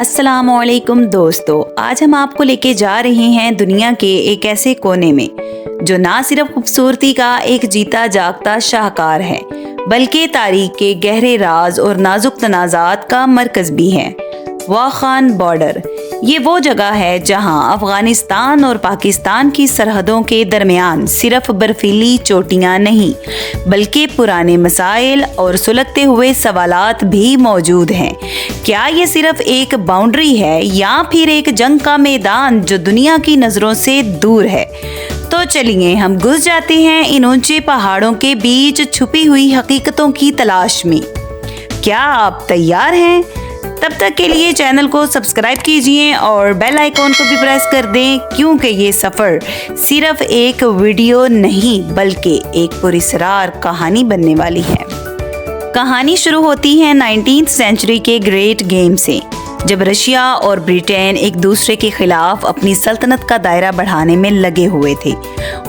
अस्सलाम वालेकुम दोस्तों, आज हम आपको लेके जा रहे हैं दुनिया के एक ऐसे कोने में जो ना सिर्फ खूबसूरती का एक जीता जागता शाहकार है बल्कि तारीख के गहरे राज और नाजुक तनाज़ात का मरकज भी है। वाखान बॉर्डर ये वो जगह है जहां अफगानिस्तान और पाकिस्तान की सरहदों के दरमियान सिर्फ बर्फीली चोटियां नहीं बल्कि पुराने मसाइल और सुलगते हुए सवालात भी मौजूद हैं। क्या ये सिर्फ एक बाउंड्री है या फिर एक जंग का मैदान जो दुनिया की नज़रों से दूर है? तो चलिए हम घुस जाते हैं इन ऊंचे पहाड़ों के बीच छुपी हुई हकीकतों की तलाश में। क्या आप तैयार हैं? तब तक के लिए चैनल को सब्सक्राइब कीजिए और बेल आइकॉन को भी प्रेस कर दें, क्योंकि ये सफ़र सिर्फ एक वीडियो नहीं बल्कि एक पुरस्रार कहानी बनने वाली है। कहानी शुरू होती है 19th सेंचुरी के ग्रेट गेम से, जब रशिया और ब्रिटेन एक दूसरे के खिलाफ अपनी सल्तनत का दायरा बढ़ाने में लगे हुए थे।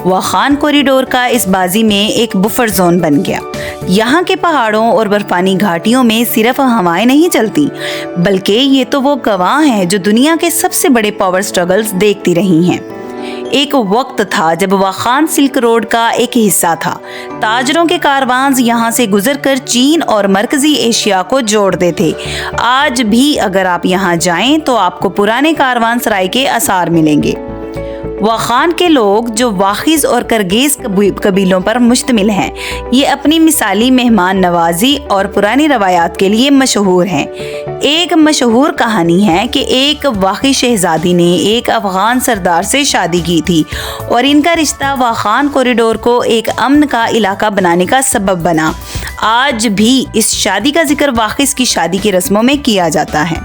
वाखान कॉरिडोर का इस बाजी में एक बफर जोन बन गया। यहाँ के पहाड़ों और बर्फानी घाटियों में सिर्फ हवाएं नहीं चलती बल्कि ये तो वो गवाह हैं जो दुनिया के सबसे बड़े पावर स्ट्रगल्स देखती रही हैं। एक वक्त था जब वाखान सिल्क रोड का एक हिस्सा था। ताजरों के कारवान यहाँ से गुजरकर चीन और मरकजी एशिया को जोड़ते थे। आज भी अगर आप यहाँ जाएं तो आपको पुराने कारवान सराय के आसार मिलेंगे। वाखान के लोग जो वाखिज और करगेज कबीलों पर मुश्तमिल हैं, ये अपनी मिसाली मेहमान नवाजी और पुरानी रवायात के लिए मशहूर हैं। एक मशहूर कहानी है कि एक वाखी शहजादी ने एक अफगान सरदार से शादी की थी और इनका रिश्ता वाखान कॉरिडोर को एक अमन का इलाका बनाने का सबब बना। आज भी इस शादी का जिक्र वाखिज की शादी की रस्मों में किया जाता है।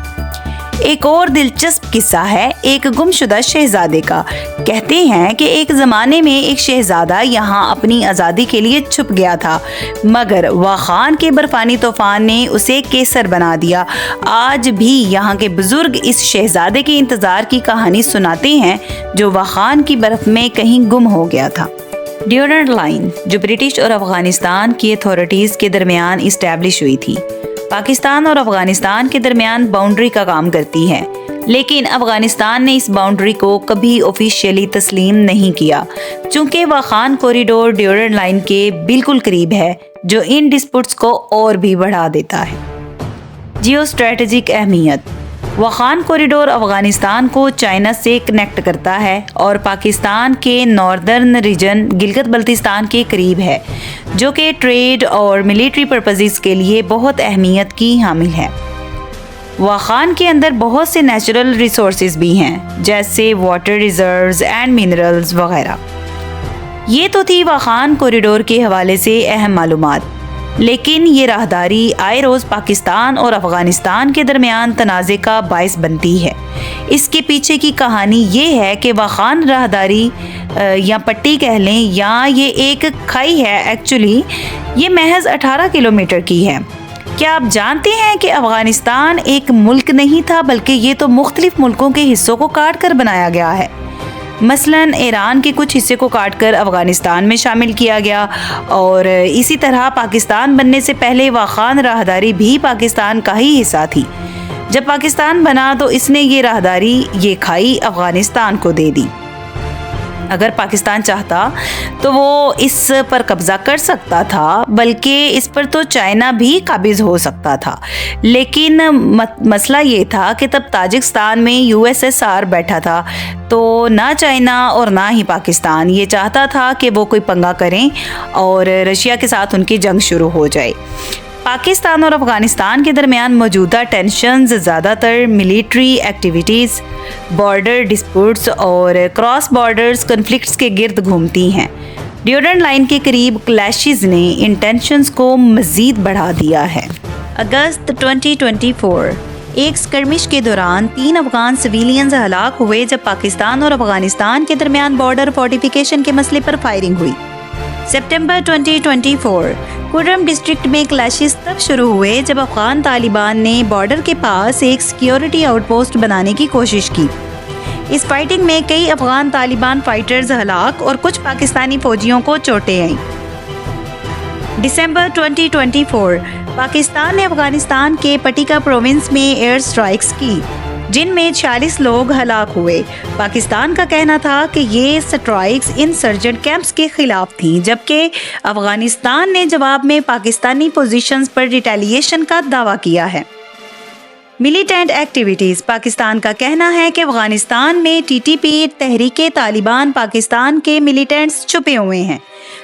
एक और दिलचस्प किस्सा है एक गुमशुदा शहजादे का। कहते हैं कि एक ज़माने में एक शहजादा यहाँ अपनी आज़ादी के लिए छुप गया था, मगर वाखान के बर्फानी तूफान ने उसे केसर बना दिया। आज भी यहाँ के बुजुर्ग इस शहजादे के इंतज़ार की कहानी सुनाते हैं जो वाखान की बर्फ़ में कहीं गुम हो गया था। ड्यूरेंट लाइन जो ब्रिटिश और अफगानिस्तान की अथॉरिटीज़ के दरमियान इस्टेब्लिश हुई थी, पाकिस्तान और अफगानिस्तान के दरमियान बाउंड्री का काम करती है, लेकिन अफगानिस्तान ने इस बाउंड्री को कभी ऑफिशियली तस्लीम नहीं किया, चूँकि वाखान कॉरिडोर ड्यूरेंट लाइन के बिल्कुल करीब है, जो इन डिस्प्यूट्स को और भी बढ़ा देता है। जियो स्ट्रेटेजिक अहमियत वाखान कॉरिडोर अफगानिस्तान को चाइना से कनेक्ट करता है और पाकिस्तान के नॉर्दर्न रीजन गिलगित बल्तिस्तान के करीब है, जो कि ट्रेड और मिलिट्री पर्पसेस के लिए बहुत अहमियत की हामिल है। वाखान के अंदर बहुत से नेचुरल रिसोर्सेज भी हैं, जैसे वाटर रिजर्व्स एंड मिनरल्स वगैरह। ये तो थी वाखान कॉरिडोर के हवाले से अहम मालूमात, लेकिन ये राहदारी आए रोज़ पाकिस्तान और अफ़गानिस्तान के दरमियान तनाज़े का बायस बनती है। इसके पीछे की कहानी ये है कि वाखान राहदारी या पट्टी कह लें या ये एक खाई है, एक्चुअली ये महज 18 किलोमीटर की है। क्या आप जानते हैं कि अफ़गानिस्तान एक मुल्क नहीं था बल्कि ये तो मुख्तलिफ मुल्कों के हिस्सों को काट कर बनाया गया है। मसलन ईरान के कुछ हिस्से को काटकर अफ़गानिस्तान में शामिल किया गया और इसी तरह पाकिस्तान बनने से पहले वाखान राहदारी भी पाकिस्तान का ही हिस्सा थी। जब पाकिस्तान बना तो इसने ये राहदारी, ये खाई अफ़गानिस्तान को दे दी। अगर पाकिस्तान चाहता तो वो इस पर कब्ज़ा कर सकता था, बल्कि इस पर तो चाइना भी काबिज़ हो सकता था। लेकिन मसला ये था कि तब ताजिकिस्तान में USSR बैठा था, तो ना चाइना और ना ही पाकिस्तान ये चाहता था कि वो कोई पंगा करें और रशिया के साथ उनकी जंग शुरू हो जाए। पाकिस्तान और अफ़गानिस्तान के दरमियान मौजूदा टेंशन्स ज़्यादातर मिलिट्री एक्टिविटीज़, बॉर्डर डिस्प्यूट्स और क्रॉस बॉर्डर्स कन्फ्लिक्ट्स के गिर्द घूमती हैं। ड्यूरेंट लाइन के करीब क्लैशेस ने इन टेंशन्स को मज़ीद बढ़ा दिया है। अगस्त 2024 एक स्कर्मिश के दौरान 3 अफगान सिविलियंस हलाक हुए जब पाकिस्तान और अफ़गानिस्तान के दरमियान बॉर्डर फोर्टिफिकेशन के मसले पर फायरिंग हुई। सितंबर 2024 कुर्रम डिस्ट्रिक्ट में क्लैशेस तब शुरू हुए जब अफगान तालिबान ने बॉर्डर के पास एक सिक्योरिटी आउटपोस्ट बनाने की कोशिश की। इस फाइटिंग में कई अफगान तालिबान फाइटर्स हलाक और कुछ पाकिस्तानी फौजियों को चोटें आईं। दिसंबर 2024 पाकिस्तान ने अफगानिस्तान के पटिका प्रोविंस में एयर स्ट्राइक्स की। جن میں 46 لوگ ہلاک ہوئے۔ پاکستان کا کہنا تھا کہ یہ سٹرائکس انسرجنٹ کیمپس کے خلاف تھیں، جبکہ افغانستان نے جواب میں پاکستانی پوزیشنز پر ریٹیلیشن کا دعویٰ کیا ہے۔ Militant activities. پاکستان کا کہنا ہے کہ افغانستان میں ٹی ٹی پی تحریک طالبان پاکستان کے ملیٹنٹس چھپے ہوئے ہیں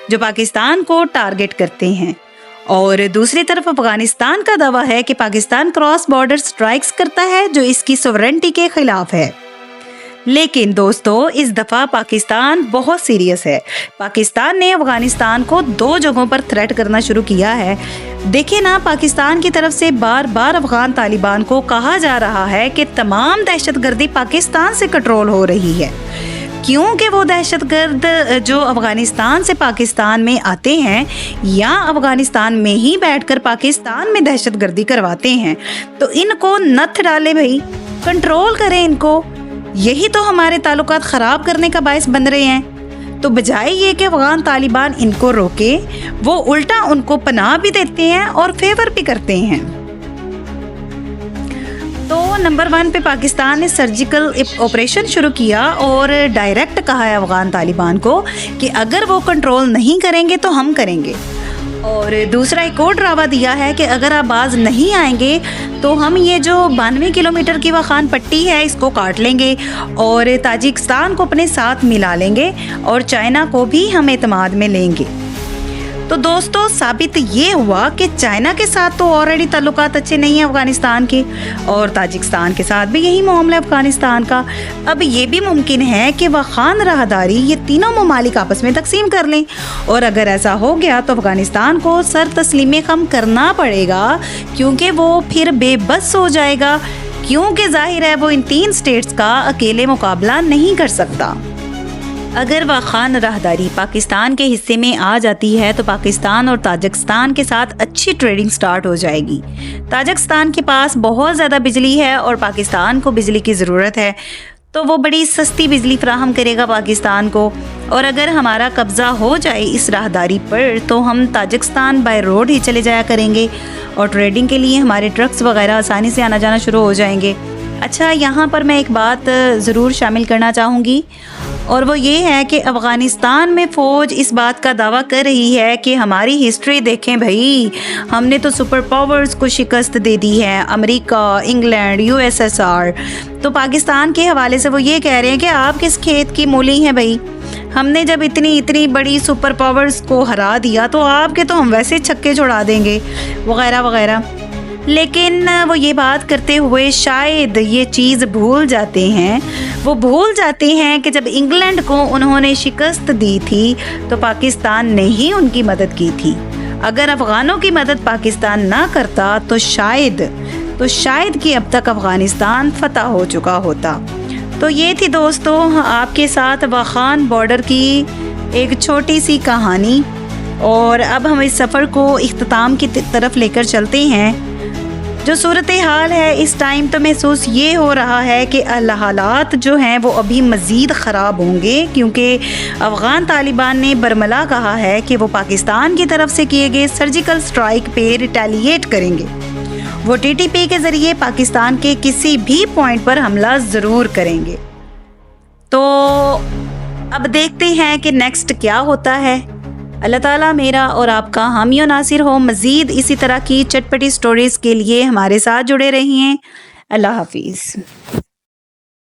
جو پاکستان کو ٹارگٹ کرتے ہیں، اور دوسری طرف افغانستان کا دعویٰ ہے کہ پاکستان کراس بارڈر سٹرائکس کرتا ہے جو اس کی سوورنٹی کے خلاف ہے۔ لیکن دوستو، اس دفعہ پاکستان بہت سیریس ہے۔ پاکستان نے افغانستان کو 2 جگہوں پر تھریٹ کرنا شروع کیا ہے۔ دیکھیں نا، پاکستان کی طرف سے بار بار افغان طالبان کو کہا جا رہا ہے کہ تمام دہشت گردی پاکستان سے کنٹرول ہو رہی ہے، کیونکہ وہ دہشت گرد جو افغانستان سے پاکستان میں آتے ہیں یا افغانستان میں ہی بیٹھ کر پاکستان میں دہشت گردی کرواتے ہیں، تو ان کو نتھ ڈالے بھائی، کنٹرول کریں ان کو۔ یہی تو ہمارے تعلقات خراب کرنے کا باعث بن رہے ہیں۔ تو بجائے یہ کہ افغان طالبان ان کو روکے، وہ الٹا ان کو پناہ بھی دیتے ہیں اور فیور بھی کرتے ہیں۔ تو نمبر 1 پہ پاکستان نے سرجیکل آپریشن شروع کیا اور ڈائریکٹ کہا ہے افغان طالبان کو کہ اگر وہ کنٹرول نہیں کریں گے تو ہم کریں گے، اور دوسرا ایک اور ڈراوا دیا ہے کہ اگر آپ باز نہیں آئیں گے تو ہم یہ جو 92 کلومیٹر کی واخان پٹی ہے اس کو کاٹ لیں گے اور تاجکستان کو اپنے ساتھ ملا لیں گے اور چائنا کو بھی ہم اعتماد میں لیں گے۔ تو دوستو، ثابت یہ ہوا کہ چائنا کے ساتھ تو آلریڈی تعلقات اچھے نہیں ہیں افغانستان کے، اور تاجکستان کے ساتھ بھی یہی معاملہ ہے افغانستان کا۔ اب یہ بھی ممکن ہے کہ واخان راہداری یہ تینوں ممالک آپس میں تقسیم کر لیں، اور اگر ایسا ہو گیا تو افغانستان کو سر تسلیم خم کرنا پڑے گا، کیونکہ وہ پھر بے بس ہو جائے گا، کیونکہ ظاہر ہے وہ ان 3 اسٹیٹس کا اکیلے مقابلہ نہیں کر سکتا۔ اگر واخان راہداری پاکستان کے حصے میں آ جاتی ہے تو پاکستان اور تاجکستان کے ساتھ اچھی ٹریڈنگ سٹارٹ ہو جائے گی۔ تاجکستان کے پاس بہت زیادہ بجلی ہے اور پاکستان کو بجلی کی ضرورت ہے، تو وہ بڑی سستی بجلی فراہم کرے گا پاکستان کو، اور اگر ہمارا قبضہ ہو جائے اس راہداری پر تو ہم تاجکستان بائی روڈ ہی چلے جایا کریں گے اور ٹریڈنگ کے لیے ہمارے ٹرکس وغیرہ آسانی سے آنا جانا شروع ہو جائیں گے۔ اچھا، یہاں پر میں ایک بات ضرور شامل کرنا چاہوں گی، اور وہ یہ ہے کہ افغانستان میں فوج اس بات کا دعویٰ کر رہی ہے کہ ہماری ہسٹری دیکھیں بھائی، ہم نے تو سپر پاورز کو شکست دے دی ہے، امریکہ، انگلینڈ، USSR۔ تو پاکستان کے حوالے سے وہ یہ کہہ رہے ہیں کہ آپ کس کھیت کی مولی ہیں بھائی، ہم نے جب اتنی بڑی سپر پاورز کو ہرا دیا تو آپ کے تو ہم ویسے چھکے چھڑا دیں گے، وغیرہ وغیرہ۔ لیکن وہ یہ بات کرتے ہوئے شاید یہ چیز بھول جاتے ہیں کہ جب انگلینڈ کو انہوں نے شکست دی تھی تو پاکستان نے ہی ان کی مدد کی تھی۔ اگر افغانوں کی مدد پاکستان نہ کرتا تو شاید کہ اب تک افغانستان فتح ہو چکا ہوتا۔ تو یہ تھی دوستو آپ کے ساتھ واخان بارڈر کی ایک چھوٹی سی کہانی، اور اب ہم اس سفر کو اختتام کی طرف لے کر چلتے ہیں۔ جو صورتحال ہے اس ٹائم تو محسوس یہ ہو رہا ہے کہ حالات جو ہیں وہ ابھی مزید خراب ہوں گے، کیونکہ افغان طالبان نے برملا کہا ہے کہ وہ پاکستان کی طرف سے کیے گئے سرجیکل سٹرائک پہ ریٹیلیٹ کریں گے۔ وہ ٹی ٹی پی کے ذریعے پاکستان کے کسی بھی پوائنٹ پر حملہ ضرور کریں گے۔ تو اب دیکھتے ہیں کہ نیکسٹ کیا ہوتا ہے۔ اللہ تعالیٰ میرا اور آپ کا حامی و ناصر ہو۔ مزید اسی طرح کی چٹپٹی سٹوریز کے لیے ہمارے ساتھ جڑے رہیے۔ اللہ حافظ۔